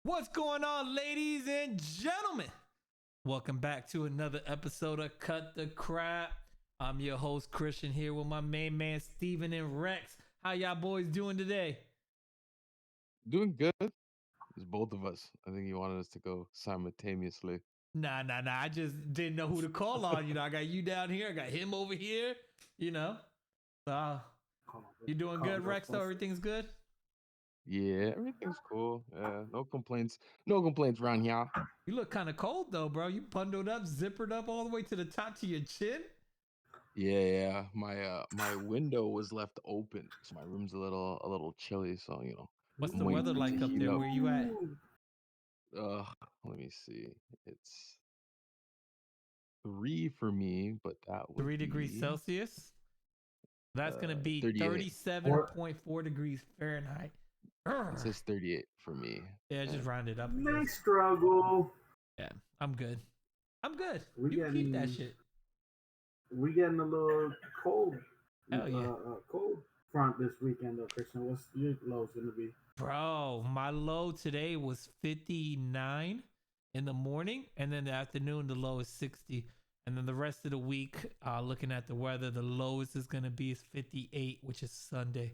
What's going on, ladies and gentlemen? Welcome back to another episode of Cut the Crap. I'm your host, Christian, here with my main man, Steven and Rex. How y'all boys doing today? Doing good. It's both of us. I think he wanted us to go simultaneously. Nah. I just didn't know who to call on. I got you down here. I got him over here. So you doing good, Rex? Though everything's good? Yeah, everything's cool. Yeah, no complaints. No complaints around here. You look kind of cold though, bro. You bundled up, zippered up all the way to the top to your chin. Yeah. My window was left open, so my room's a little chilly. So What's I'm the waiting weather for it like to up heat there? up. Where you at? Let me see. It's 3 for me, but that would 3 degrees be Celsius. That's gonna be 38. 37.4 degrees Fahrenheit. It says 38 for me. Yeah, just round it up. Nice struggle. Yeah, I'm good. We You can keep that shit. We getting a little cold. Hell yeah. Cold front this weekend, though, Christian. What's your low's gonna be? Bro, my low today was 59 in the morning, and then the afternoon the low is 60. And then the rest of the week, looking at the weather, the lowest is gonna be is 58, which is Sunday.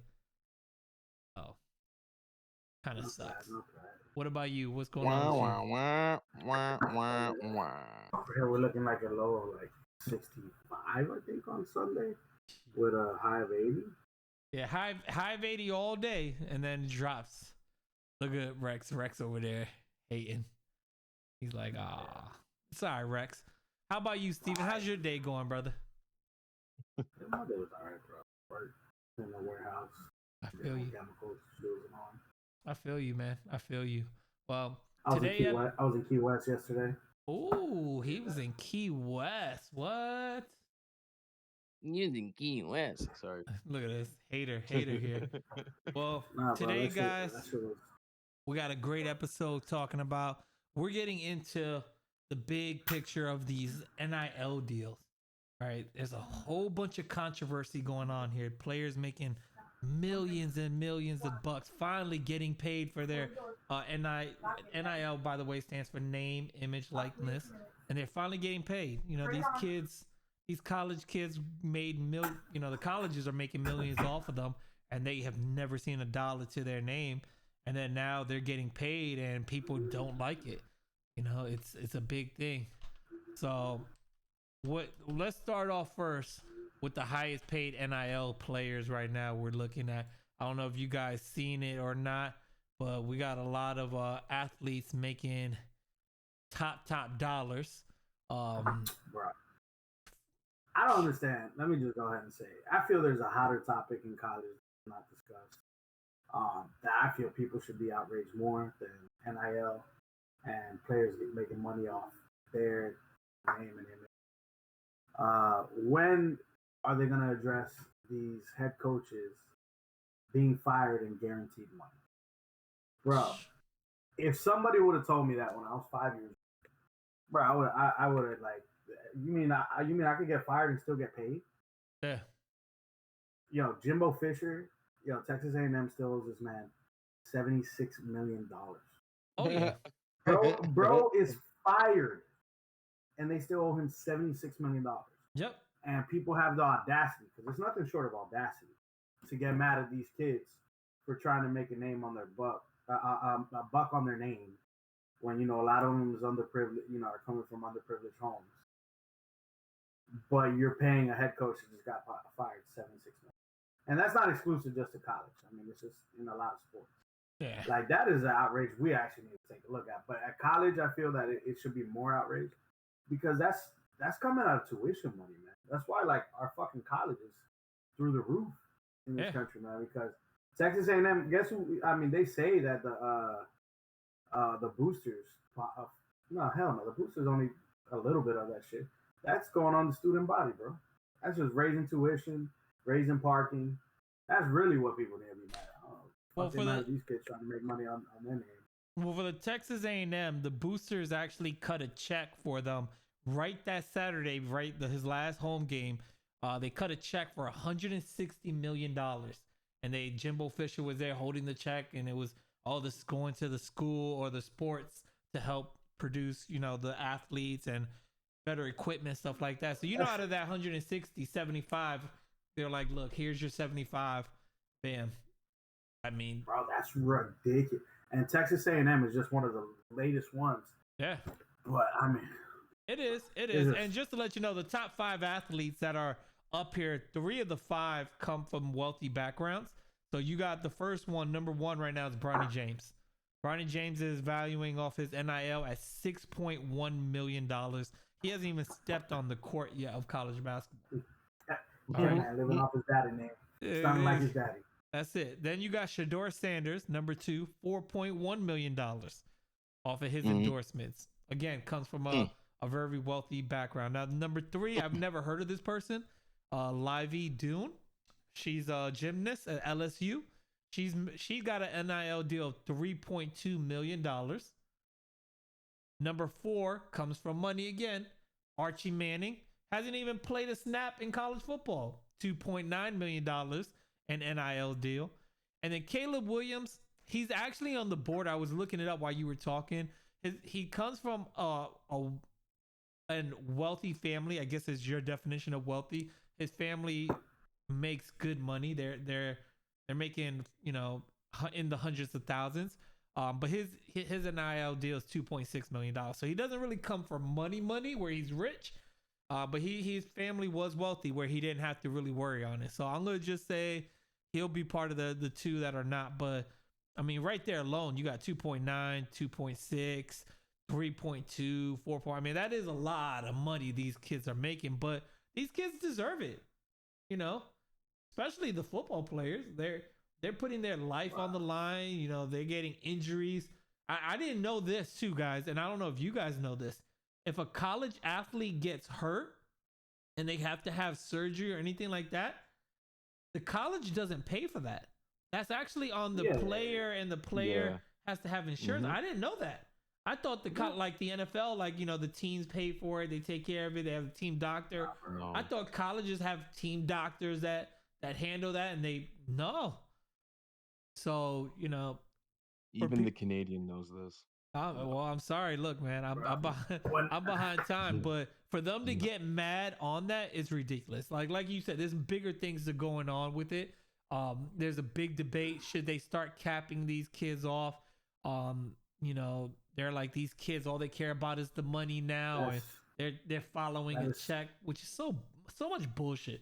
Oh, kind of sucks. Not bad. What about you? What's going on? Over here, we're looking like a low of like 65, I think, on Sunday, with a high of 80. Yeah, high of 80 all day, and then drops. Look at Rex over there hating. He's like, it's all right, Rex. How about you, Steven? How's your day going, brother? My day was all right, bro. Work in the warehouse. I feel you. Chemicals, shoes and on. I feel you, man. I feel you. Well, I was today in Key West yesterday. Oh, he was in Key West. What? Using Key West. Sorry. Look at this hater here. Well, today, guys, we got a great episode talking about. We're getting into the big picture of these NIL deals. All right, there's a whole bunch of controversy going on here. Players making millions and millions of bucks, finally getting paid for their NIL, by the way, stands for name, image, likeness, and they're finally getting paid. These college kids made the colleges are making millions off of them, and they have never seen a dollar to their name, and then now they're getting paid, and people don't like it. It's a big thing. So let's start off first with the highest paid NIL players right now we're looking at. I don't know if you guys seen it or not, but we got a lot of athletes making top dollars. Bro, I don't understand. Let me just go ahead and say it. I feel there's a hotter topic in college not discussed. That I feel people should be outraged more than NIL and players making money off their name and image. When are they going to address these head coaches being fired and guaranteed money? Bro, if somebody would have told me that when I was 5 years old, bro, I would have like, you mean I could get fired and still get paid? Yeah. Jimbo Fisher, Texas A&M still owes this man $76 million. Oh yeah. Bro is fired, and they still owe him $76 million. Yep. And people have the audacity, because there's nothing short of audacity, to get mad at these kids for trying to make a name on their buck, a buck on their name, when a lot of them is underprivileged, are coming from underprivileged homes. But you're paying a head coach who just got fired $76 million, and that's not exclusive just to college. I mean, it's just in a lot of sports. Yeah. Like, that is an outrage we actually need to take a look at. But at college, I feel that it should be more outrage, because that's coming out of tuition money, man. That's why, like, our fucking colleges through the roof in this country, man. Because Texas A&M, guess who? I mean, they say that the boosters. No, hell no. The boosters only a little bit of that shit. That's going on the student body, bro. That's just raising tuition, raising parking. That's really what people need to be mad at. Well, for these kids trying to make money on their name. Well, for the Texas A&M, the boosters actually cut a check for them right that Saturday, his last home game. They cut a check for $160 million, and Jimbo Fisher was there holding the check, and it was all this going to the school or the sports to help produce, the athletes and better equipment, stuff like that. So, out of that 160, 75, they're like, look, here's your 75. Bam. I mean, bro, that's ridiculous. And Texas A&M is just one of the latest ones. Yeah. But I mean, it is. And just to let you know, the top 5 athletes that are up here, 3 of the 5 come from wealthy backgrounds. So you got the first one, number 1 right now is Bronny James. Bronny James is valuing off his NIL at $6.1 million. He hasn't even stepped on the court yet of college basketball. Man, living off his daddy name. Sounding like his daddy. That's it. Then you got Shador Sanders, number 2, $4.1 million off of his endorsements. Again, comes from a very wealthy background. Now, number 3, I've never heard of this person. Livy Dune. She's a gymnast at LSU. She got an NIL deal of $3.2 million. Number 4 comes from money again. Archie Manning hasn't even played a snap in college football. $2.9 million an NIL deal. And then Caleb Williams, he's actually on the board. I was looking it up while you were talking. He comes from a wealthy family. I guess is your definition of wealthy. His family makes good money. They're making, in the hundreds of thousands. But his NIL deal is $2.6 million. So he doesn't really come from money where he's rich. But his family was wealthy where he didn't have to really worry on it. So I'm going to just say he'll be part of the 2 that are not. But I mean, right there alone, you got 2.9, 2.6, 3.2, 4. I mean, that is a lot of money these kids are making, but these kids deserve it. Especially the football players. They're putting their life on the line. They're getting injuries. I didn't know this too, guys. And I don't know if you guys know this. If a college athlete gets hurt and they have to have surgery or anything like that, the college doesn't pay for that. That's actually on the player, and the player has to have insurance. I didn't know that. I thought like the NFL, like, the teams pay for it. They take care of it. They have a team doctor. I thought colleges have team doctors that handle that, and no. So, even the Canadian knows this. Well, I'm sorry. Look, man, I'm behind time, but for them to get mad on that is ridiculous. Like you said, there's bigger things that are going on with it. There's a big debate. Should they start capping these kids off? They're like, these kids, all they care about is the money now, and they're following a check, which is so much bullshit.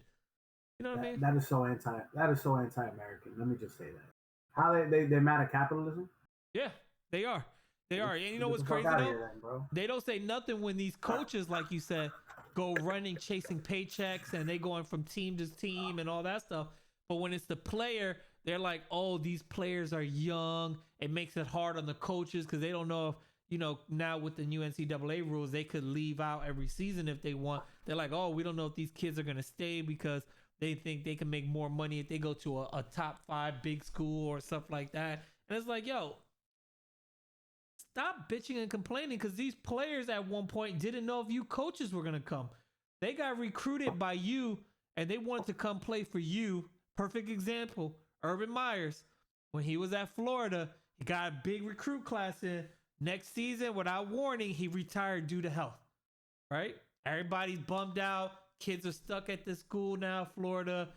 You know what I mean? That is so anti-American. Let me just say that. How they mad at capitalism? Yeah, they are. They are. And you know what's crazy though? They don't say nothing when these coaches, like you said, go running, chasing paychecks, and they going from team to team and all that stuff. But when it's the player, they're like, oh, these players are young. It makes it hard on the coaches because they don't know if, now with the new NCAA rules, they could leave out every season if they want. They're like, oh, we don't know if these kids are going to stay because they think they can make more money if they go to a top 5 big school or stuff like that. And it's like, yo, stop bitching and complaining, because these players at one point didn't know if you coaches were going to come. They got recruited by you and they wanted to come play for you. Perfect example, Urban Myers. When he was at Florida, he got a big recruit class in. Next season, without warning, he retired due to health. Right? Everybody's bummed out. Kids are stuck at this school now, Florida.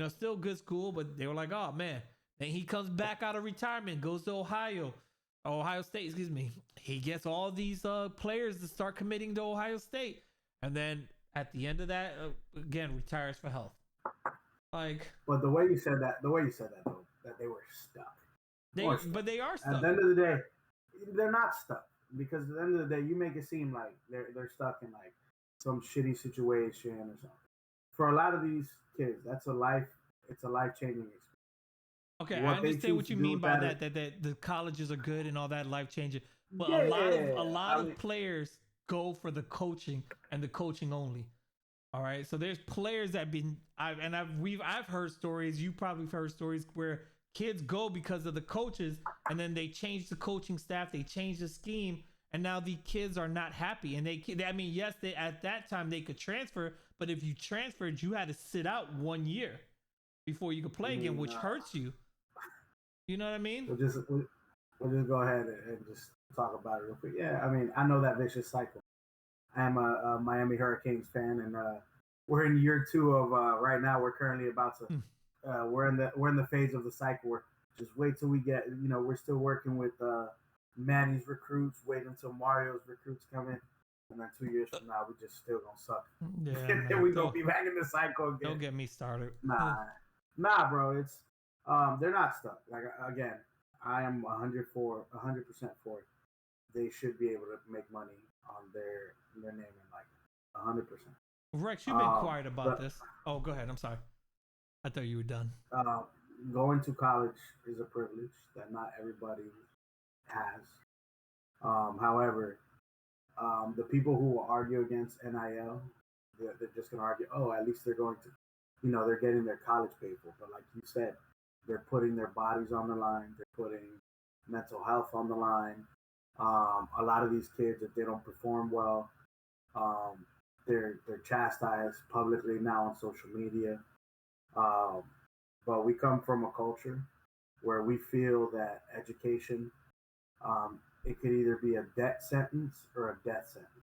Still good school, but they were like, oh, man. Then he comes back out of retirement, goes to Ohio State, excuse me. He gets all these players to start committing to Ohio State. And then at the end of that, again, retires for health. But the way you said that though, that they were stuck. But they are stuck. At the end of the day, they're not stuck, because at the end of the day, you make it seem like they're stuck in like some shitty situation or something. For a lot of these kids, it's a life-changing experience. Okay, I understand what you mean by that the colleges are good and all that, life-changing. But a lot of players go for the coaching and the coaching only. All right, so there's players that I've heard stories. You probably heard stories where kids go because of the coaches, and then they change the coaching staff, they change the scheme, and now the kids are not happy. And yes, at that time they could transfer, but if you transferred, you had to sit out 1 year before you could play again, which hurts you. You know what I mean? we'll just go ahead and just talk about it real quick. Yeah, I mean, I know that vicious cycle. I am a Miami Hurricanes fan, and we're in year two of right now. We're currently about to we're in the phase of the cycle where just wait till we get we're still working with Manny's recruits. Wait until Mario's recruits come in, and then 2 years from now we just still gonna suck. Yeah, and then we gonna be back in the cycle again. Don't get me started. Nah, bro. It's they're not stuck. Like again, I am 100% for it. They should be able to make money on their name and like 100%. Rex, you've been quiet about this. Oh, go ahead. I'm sorry. I thought you were done. Going to college is a privilege that not everybody has. However, the people who will argue against NIL, they're just going to argue, oh, at least they're going to, they're getting their college paid for. But like you said, they're putting their bodies on the line. They're putting mental health on the line. A lot of these kids, if they don't perform well, they're chastised publicly now on social media. But we come from a culture where we feel that education, it could either be a debt sentence or a death sentence.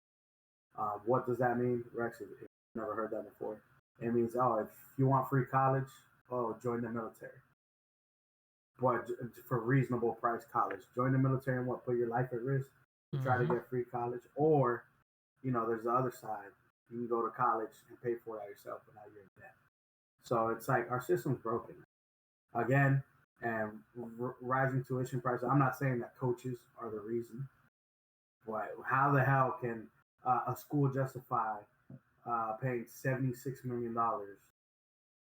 What does that mean, Rex? If you've never heard that before, it means, oh, if you want free college, oh, join the military. But for reasonable price college, join the military and what? Put your life at risk to try to get free college, or there's the other side. You can go to college and pay for it yourself, but now you're in debt. So it's like our system's broken again, and rising tuition prices. I'm not saying that coaches are the reason, but how the hell can a school justify paying $76 million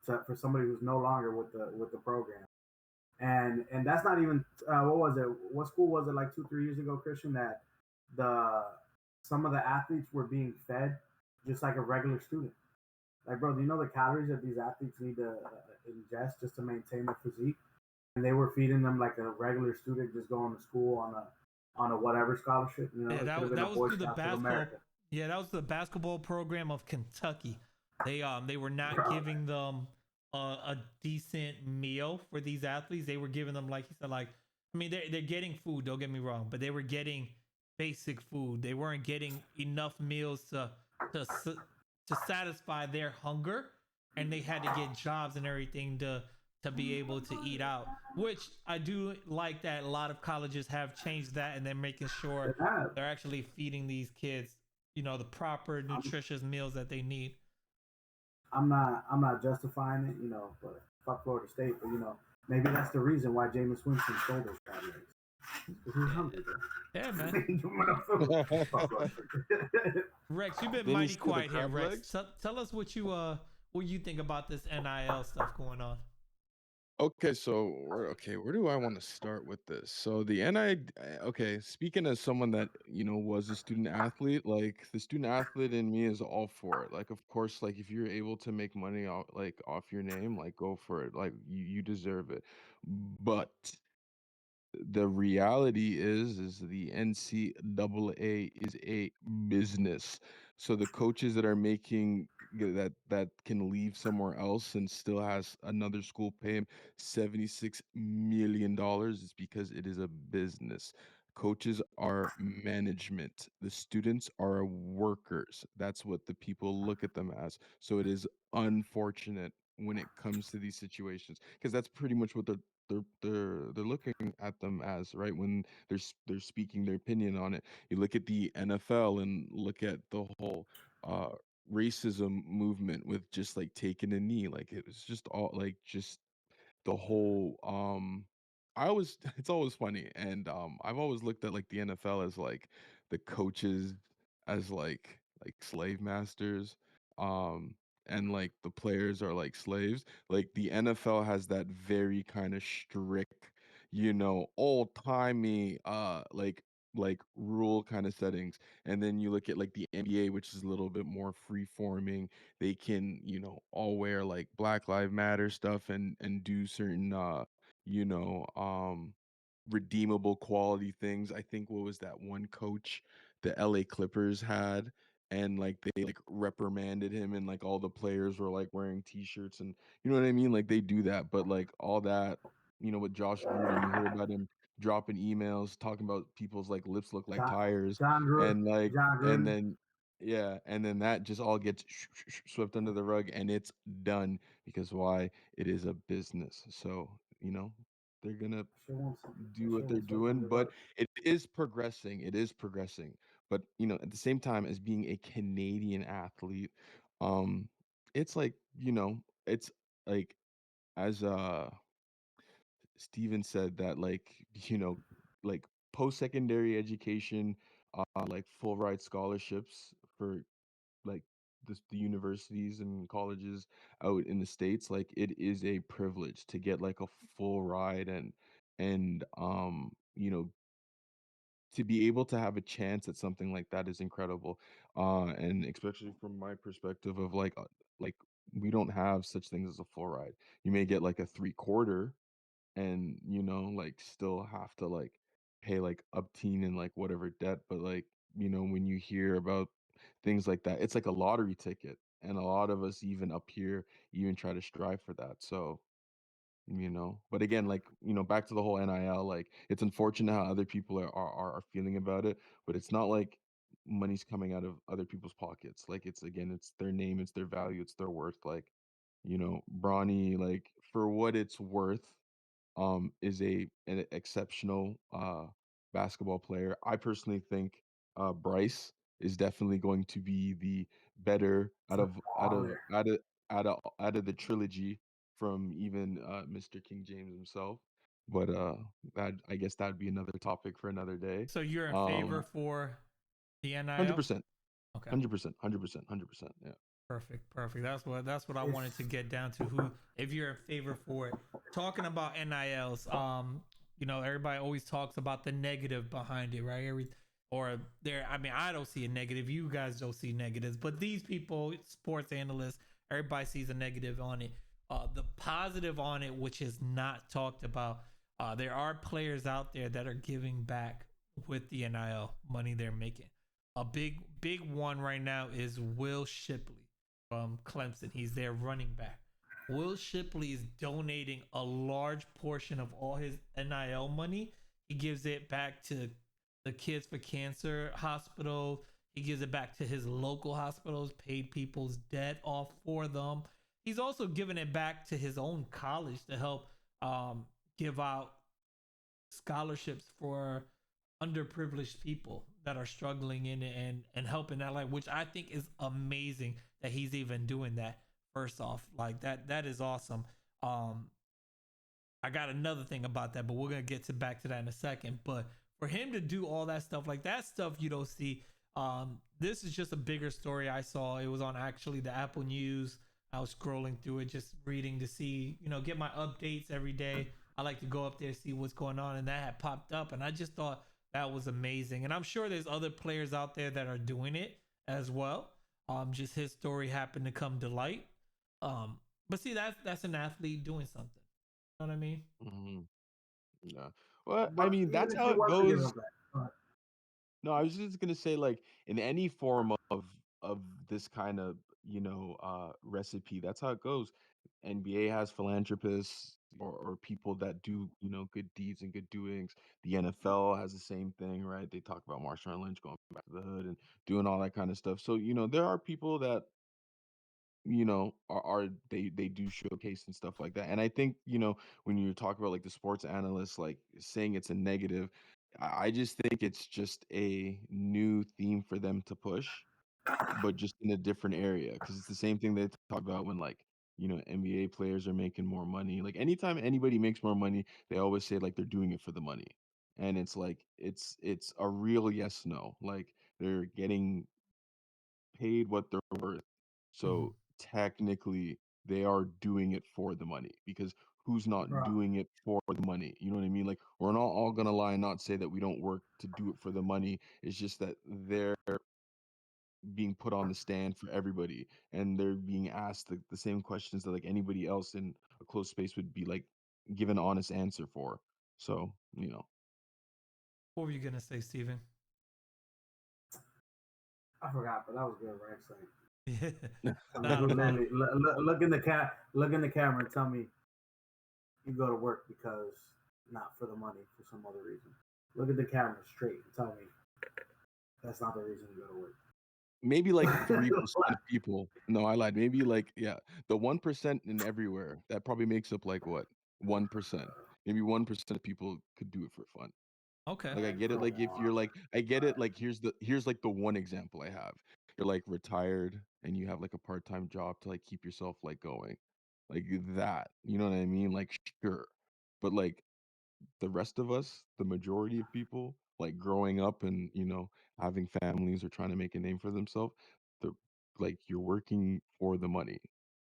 for somebody who's no longer with the program? And that's not even what was it? What school was it like 2-3 years ago, Christian? That some of the athletes were being fed just like a regular student. Like, bro, do you know the calories that these athletes need to ingest just to maintain their physique? And they were feeding them like a regular student just going to school on a whatever scholarship. Yeah, that was through the basketball. Yeah, that was the basketball program of Kentucky. They were not giving them a decent meal for these athletes. They were giving them, like he said, like, I mean, they're getting food. Don't get me wrong, but they were getting basic food. They weren't getting enough meals to satisfy their hunger, and they had to get jobs and everything to be able to eat out, which I do like that a lot of colleges have changed that, and they're making sure they're actually feeding these kids the proper nutritious meals that they need. I'm not justifying it, but fuck Florida State, but maybe that's the reason why Jameis Winston stole those crab legs. He's hungry, bro. Yeah, man. Rex, you've been mighty quiet here, Rex. Tell us what you think about this NIL stuff going on. Okay, so where do I want to start with this? So okay, speaking as someone that, was a student athlete, like the student athlete in me is all for it. Like, of course, like if you're able to make money off your name, like go for it. Like you deserve it. But the reality is the NCAA is a business. So the coaches that are making that can leave somewhere else and still has another school pay him $76 million is because it is a business. Coaches are management. The students are workers. That's what the people look at them as. So it is unfortunate when it comes to these situations, because that's pretty much what they're looking at them as, right? When they're speaking their opinion on it. You look at the NFL and look at the whole uh racism movement with just like taking a knee. Like it was just all like just the whole I always it's always funny, and I've always looked at like the NFL as like the coaches as like slave masters, um and like the players are like slaves. Like the NFL has that very kind of strict, all timey like rule kind of settings. And then you look at like the NBA, which is a little bit more free forming. They can, all wear like Black Lives Matter stuff and do certain you know, redeemable quality things. I think what was that one coach the LA Clippers had, and like they like reprimanded him, and like all the players were like wearing t-shirts, and you know what I mean? Like they do that, but like all that, with Josh Gruden, you hear about him dropping emails talking about people's like lips look like John, tires, John Gruden. and like John and Gruden. then yeah, and then that just all gets swept under the rug, and it's done because why? It is a business. So, they're gonna do what they're doing, but it is progressing. It is progressing. But, at the same time as being a Canadian athlete, um, it's like, it's like as Steven said that like, like post-secondary education, like full ride scholarships for like the universities and colleges out in the States, like it is a privilege to get like a full ride and to be able to have a chance at something like that is incredible. And especially from my perspective of like we don't have such things as a full ride. You may get like a three quarter and like still have to like pay like upteen and like whatever debt, but like when you hear about things like that, it's like a lottery ticket, and a lot of us even up here even try to strive for that. So but again, like back to the whole NIL, like it's unfortunate how other people are feeling about it, but it's not like money's coming out of other people's pockets. Like it's, again, it's their name, it's their value, it's their worth. Like Bronny, like for what it's worth, is an exceptional basketball player. I personally think Bryce is definitely going to be the better out of the trilogy from even Mr. King James himself. But that, I guess that'd be another topic for another day. So you're in favor for the NIL? 100%. Okay. 100%. 100%. 100%. Yeah. Perfect. That's what I wanted to get down to. Who, if you're in favor for it. Talking about NILs, everybody always talks about the negative behind it, right? I don't see a negative. You guys don't see negatives, but these people, sports analysts, everybody sees a negative on it. The positive on it, which is not talked about, there are players out there that are giving back with the NIL money they're making. A big one right now is Will Shipley from Clemson. He's their running back. Will Shipley is donating a large portion of all his NIL money. He gives it back to the Kids for Cancer Hospital. He gives it back to his local hospitals, paid people's debt off for them. He's also giving it back to his own college to help give out scholarships for underprivileged people that are struggling in it and helping that, like, which I think is amazing that he's even doing that. First off, like that is awesome. I got another thing about that, but we're gonna get back to that in a second. But for him to do all that stuff, like that stuff you don't see. This is just a bigger story I saw. It was on actually the Apple News. I was scrolling through it, just reading to see, get my updates every day. I like to go up there, see what's going on, and that had popped up, and I just thought that was amazing. And I'm sure there's other players out there that are doing it as well. Just his story happened to come to light. But see, that's an athlete doing something. You know what I mean? Mm-hmm. Yeah. Well, I mean, that's how it goes. No, I was just gonna say, like, in any form of this kind of recipe, that's how it goes. NBA has philanthropists or people that do good deeds and good doings. The NFL has the same thing, right? They talk about Marshawn Lynch going back to the hood and doing all that kind of stuff. So there are people that are they do showcase and stuff like that. And I think when you talk about like the sports analysts like saying it's a negative, I just think it's just a new theme for them to push, but just in a different area, because it's the same thing they talk about when like NBA players are making more money. Like anytime anybody makes more money, they always say like they're doing it for the money, and it's like it's a real yes no, like they're getting paid what they're worth. Mm-hmm. So technically, they are doing it for the money, because who's not doing it for the money? You know what I mean? Like, we're not all gonna lie and not say that we don't work to do it for the money. It's just that they're being put on the stand for everybody, and they're being asked the same questions that like anybody else in a closed space would be like given an honest answer for. So, What were you gonna say, Steven? I forgot, but that was good, right? So, Yeah. look in the camera and tell me you go to work because not for the money, for some other reason. Look at the camera straight and tell me that's not the reason you go to work. Maybe like 3% of people. No, I lied. Maybe like the 1% in everywhere. That probably makes up like what? 1%. Maybe 1% of people could do it for fun. Okay. Like I get it. Like if you're like, I get it. Like here's like the one example I have. You're like retired and you have like a part-time job to like keep yourself like going, like that. You know what I mean? Like sure, but like the rest of us, the majority of people, like growing up and having families or trying to make a name for themselves, the like you're working for the money.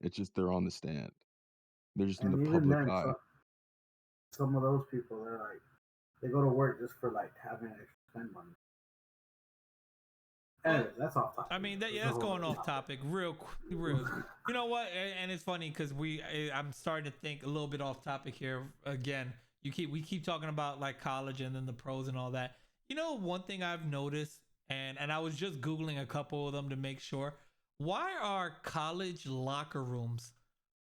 It's just they're on the stand. They're just in the And even public then, eye. some of those people, they're like, they go to work just for like having extra spend money. Anyway, that's off topic. I mean, that's going off topic real. You know what? And it's funny because I'm starting to think a little bit off topic here again. We keep talking about like college and then the pros and all that. You know, one thing I've noticed, and I was just Googling a couple of them to make sure. Why are college locker rooms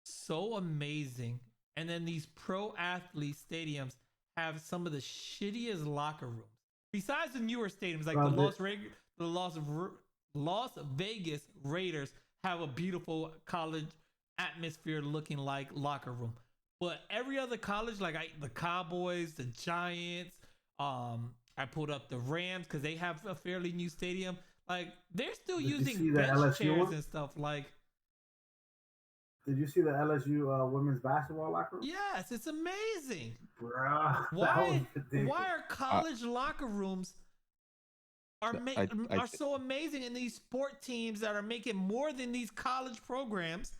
so amazing? And then these pro athlete stadiums have some of the shittiest locker rooms. Besides the newer stadiums like the Las Vegas Raiders have a beautiful college atmosphere looking like locker room. But every other college, like the Cowboys, the Giants, I pulled up the Rams because they have a fairly new stadium. Like they're still using bench chairs and stuff. Like, did you see the LSU women's basketball locker room? Yes, it's amazing. Bruh, why are college locker rooms are so amazing, and these sport teams that are making more than these college programs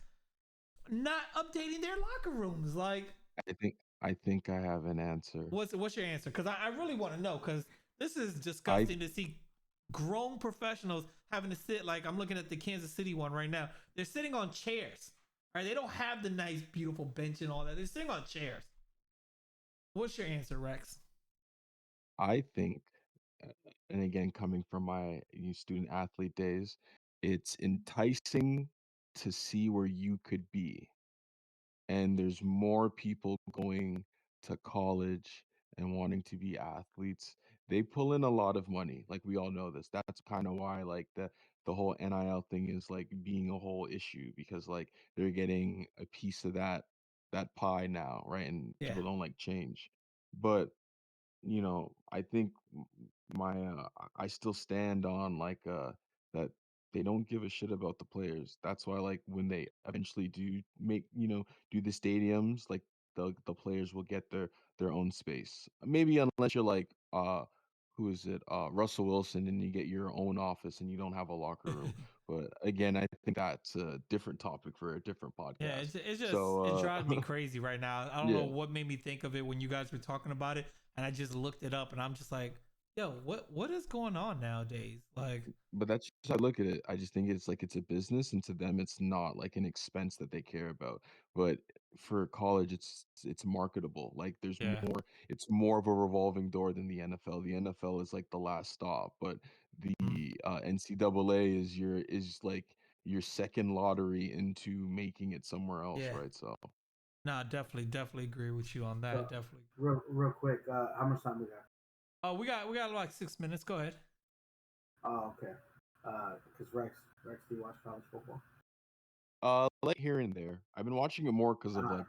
not updating their locker rooms? Like, I think I have an answer. What's your answer? Because I really want to know, because this is disgusting to see grown professionals having to sit. Like, I'm looking at the Kansas City one right now. They're sitting on chairs. Right? They don't have the nice, beautiful bench and all that. They're sitting on chairs. What's your answer, Rex? I think, and again, coming from my student athlete days, it's enticing to see where you could be. And there's more people going to college and wanting to be athletes. They pull in a lot of money. Like we all know this. That's kind of why like the whole NIL thing is like being a whole issue, because like they're getting a piece of that pie now, right? And people don't like change. But I think my I still stand on like that they don't give a shit about the players. That's why like when they eventually do make, do the stadiums, like the players will get their own space. Maybe unless you're like who is it? Russell Wilson, and you get your own office and you don't have a locker room. But again, I think that's a different topic for a different podcast. Yeah, it's just it drives me crazy right now. I don't know what made me think of it when you guys were talking about it, and I just looked it up, and I'm just like, yo, what is going on nowadays? Like, but that's just how I look at it. I just think it's like it's a business, and to them, it's not like an expense that they care about. But for college, it's marketable. Like there's more. It's more of a revolving door than the NFL. The NFL is like the last stop, but the NCAA is like your second lottery into making it somewhere else, right? So, nah, definitely agree with you on that. Definitely. Real quick, how much time we got? Oh, we got like 6 minutes. Go ahead. Oh, okay. Because Rex, do you watch college football? like here and there. I've been watching it more because of like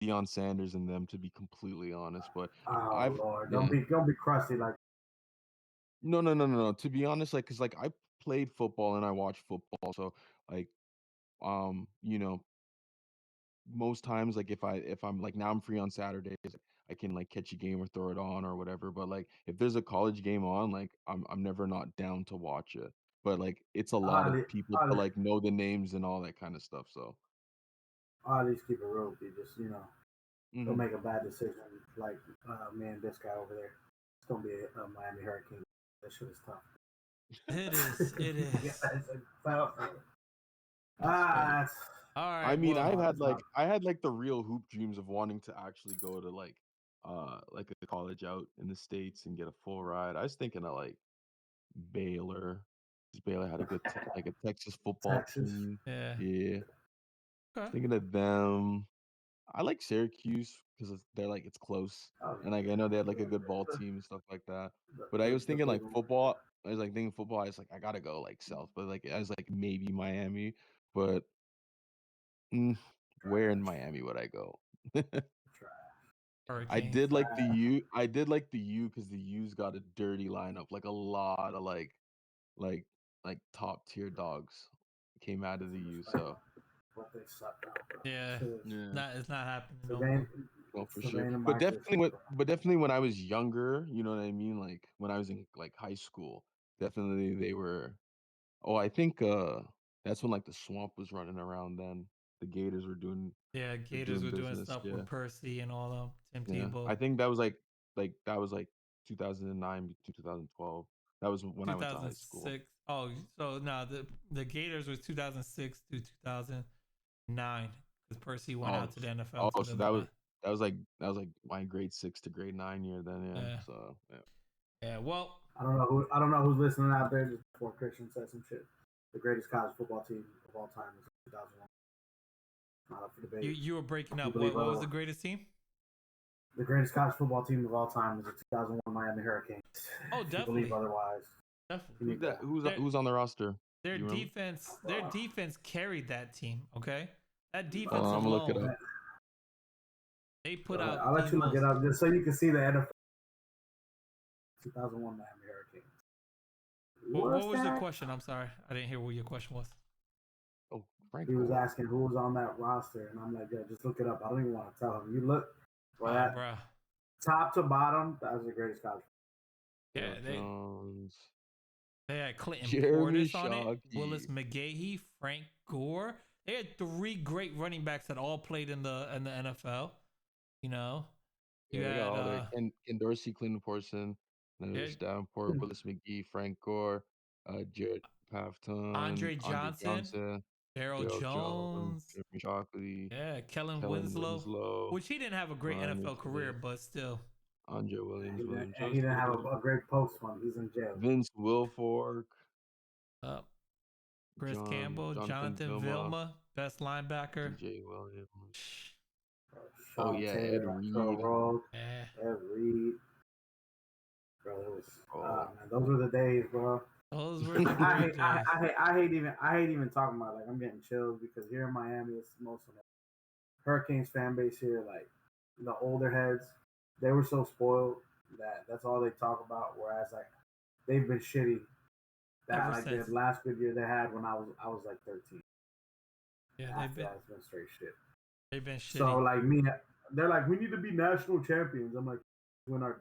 Deion Sanders and them, to be completely honest. But Lord, don't be crusty like. No. To be honest, like, cause like I played football and I watched football, so like, you know, most times like if I'm like now I'm free on Saturdays, I can like catch a game or throw it on or whatever. But like if there's a college game on, like I'm never not down to watch it. But like it's a lot of people to like know the names and all that kind of stuff. So I at least keep it real. You just don't make a bad decision like me and this guy over there. It's gonna be a Miami Hurricane. That shit is tough. It is. It is. It's tough. All right. I mean, I had like the real hoop dreams of wanting to actually go to like a college out in the States and get a full ride. I was thinking of like Baylor. 'Cause Baylor had a good like a Texas football team. Yeah. Yeah. Okay. Thinking of them. I like Syracuse because they're like it's close, Oh, and like I know they had like a good ball the, team and stuff like that. the, But I was the thinking big like one. football. I was like thinking football. I was like I gotta go like South, but like I was like maybe Miami. But where in Trash. Miami would I go? Trash. I Hurricanes. did like the U. I did like the U because the U's got a dirty lineup. Like a lot of like like top tier dogs came out of the U. So But they suck now, bro. Yeah, yeah. it's not happening no Savannah, more. No, for sure. Savannah But Mike is definitely when I was younger, you know what I mean? Like when I was in like high school, definitely they were I think that's when like the swamp was running around then. The Gators Yeah, were Gators doing were doing business. stuff Yeah. with Percy and all them. Tim Yeah. Tebow. I think that was like 2009 to 2012. That was when I went to high school. 2006. Oh, so no, the Gators was 2006 to 2009 because Percy went Oh, out to the NFL oh, to so the line. that was like my grade 6 to grade 9 year then, yeah. Yeah, So, yeah. yeah. Well, I don't know who's listening out there. Just before Christian said some shit, the greatest college football team of all time is 2001. Not up for debate. you were breaking You up. believe What was the greatest team? the greatest college football team of all time is the 2001 Miami Hurricanes. Oh, If you believe definitely, otherwise, you definitely. need to. Who's on the roster? Their Do you remember? defense carried that team. Okay, that Hold defense on, I'm gonna look it alone, up. they put out I'll the let you look most. it up just so you can see the NFL 2001 Miami Hurricanes. What was the that? question? I'm sorry, I didn't hear what your question was. Oh, Frank He was Gore. asking who was on that roster, and I'm like, yeah, just look it up. I don't even want to tell him. You look for that Bro. top to bottom. That was the greatest college. Yeah, Jones. they had Clinton Jeremy Portis on it, Willis Shockey. McGahee, Frank Gore. They had three great running backs that all played in the NFL. You know, you Yeah, they got had all their Ken Dorsey, Clinton Porson, there's Davenport, Willis McGee, Frank Gore, Jared Pafton, Andre Andre Johnson, Johnson, Daryl Daryl Jones, Jones, Jeremy Shockley, yeah, Kellen Kellen Winslow, Winslow, which he didn't have a great Ryan NFL career, Smith, but still. Andre Williams, William And he didn't have Joseph, a great post one. He's in jail. Vince Wilfork, Chris Campbell, Jonathan Jonathan Vilma, Vilma, best linebacker. DJ Williams. Oh Sean yeah, Ed Taylor, Joe Reed. Rogue, Yeah. Ed Reed. Bro, it was, Oh. man, those were the days, bro. Those were the great days. I hate even talking about it. Like I'm getting chills because here in Miami, it's most of the Hurricanes fan base here. Like the older heads, they were so spoiled that that's all they talk about. Whereas like they've been shitty. That Ever like since. the last good year they had when I was like 13. Yeah, After that, it's been straight shit. they've been shitty. So like me, they're like, we need to be national champions. I'm like, win our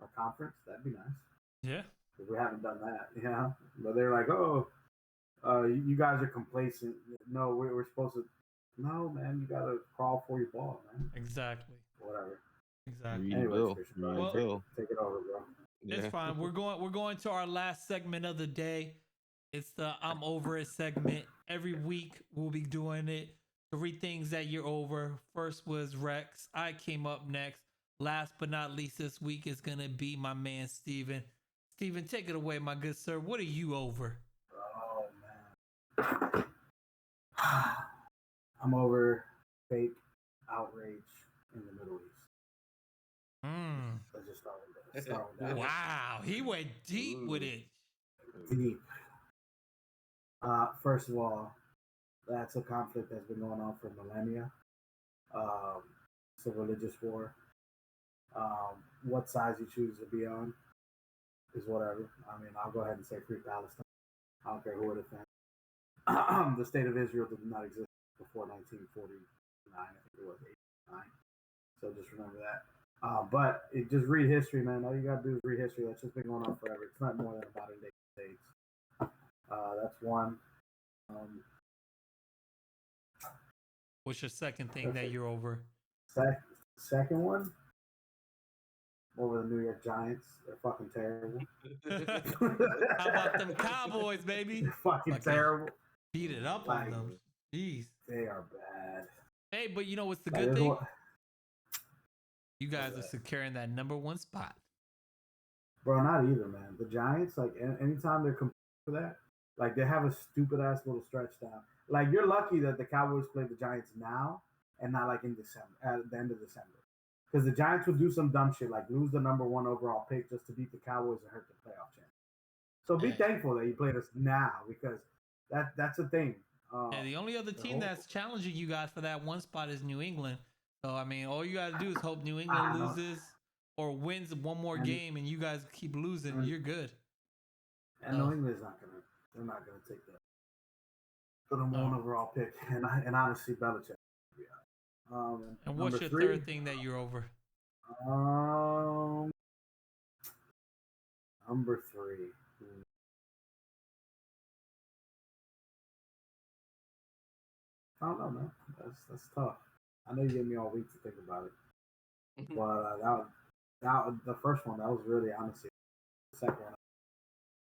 our conference. That'd be nice. Yeah. Because we haven't done that, you know. But they're like, oh, you guys are complacent. No, we're supposed to. No, man, you gotta crawl for your ball, man. Exactly. Whatever. Exactly. Anyways, take it over, bro. It's fine. We're going to our last segment of the day. It's the I'm over it segment. Every week we'll be doing it. 3 things that you're over. First was Rex. I came up next. Last but not least this week is gonna be my man Steven. Steven, take it away, my good sir. What are you over? Oh man. I'm over fake outrage in the Middle East. Let's just start with that. Wow, he went deep with it. Deep. First of all, that's a conflict that's been going on for millennia. It's a religious war. What side you choose to be on is whatever. I mean, I'll go ahead and say free Palestine. I don't care who it offends. The state of Israel did not exist before 1949. I think it was 89. So just remember that. But just read history, man. All you gotta do is read history. That's just been going on forever. It's not more than a modern day states. That's one. What's your second thing that you're over? Second one? Over the New York Giants. They're fucking terrible. How about them Cowboys, baby? They're fucking terrible. Beat it up on them. Jeez. They are bad. Hey, but you know what's the good thing? You guys are securing that number 1 spot. Bro, not either, man. The Giants, like, anytime they're competing for that, like, they have a stupid ass little stretch down. Like, you're lucky that the Cowboys play the Giants now and not like in December, at the end of December. Because the Giants would do some dumb shit like lose the number 1 overall pick just to beat the Cowboys and hurt the playoff chance. So be thankful that you played us now, because that's a thing. Yeah, the only other team that's challenging you guys for that one spot is New England. So I mean, all you got to do is hope New England loses or wins one more game, and you guys keep losing. You're good. And New England's they're not gonna take that for the number 1 overall pick, and honestly, Belichick. Yeah. And what's your third thing that you're over? Number 3. I don't know, man. That's tough. I know you gave me all week to think about it, but that the first one, that was really honestly the second one.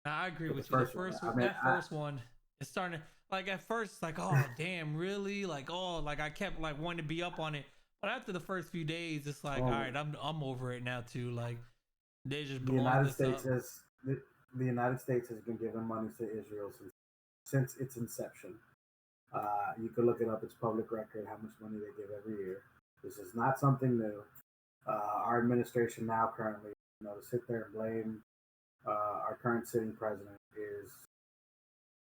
I agree with you. The first one, it's starting to, like, at first it's like, oh damn, really? Like, oh, like I kept like wanting to be up on it, but after the first few days, it's like, all right, I'm over it now too. Like, they just the United States has been giving money to Israel since its inception. You can look it up; it's public record how much money they give every year. This is not something new. Our administration now currently, to sit there and blame our current sitting president is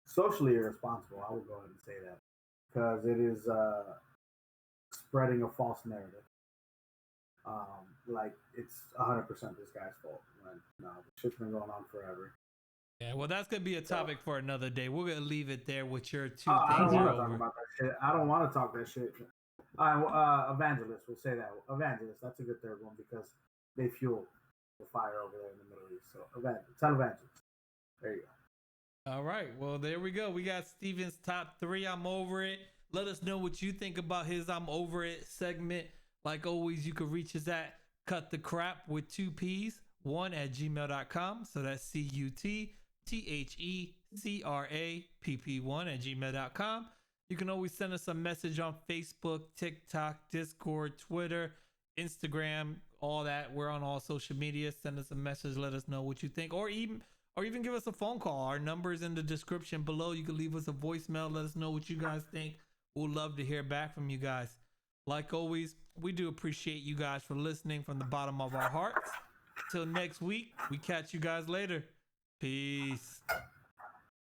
socially irresponsible. I would go ahead and say that, because it is spreading a false narrative. Like it's 100% this guy's fault. No, the shit's been going on forever. Yeah, well, that's gonna be a topic for another day. We're gonna leave it there with your 2 things. I don't want to talk about that shit. I don't want to talk that shit. Evangelist, we'll say that. Evangelist, that's a good third one, because they fuel the fire over there in the Middle East. So tell Evangelist. There you go. All right. Well, there we go. We got Steven's top 3. I'm over it. Let us know what you think about his I'm over it segment. Like always, you can reach us at cutthecrap with 2 P's, 1 at gmail.com. So that's CUTTHECRAPP1 at gmail.com. You can always send us a message on Facebook, TikTok, Discord, Twitter, Instagram, all that. We're on all social media. Send us a message. Let us know what you think, or even give us a phone call. Our number is in the description below. You can leave us a voicemail. Let us know what you guys think. We'll love to hear back from you guys. Like always, we do appreciate you guys for listening from the bottom of our hearts. Till next week, we catch you guys later. Peace.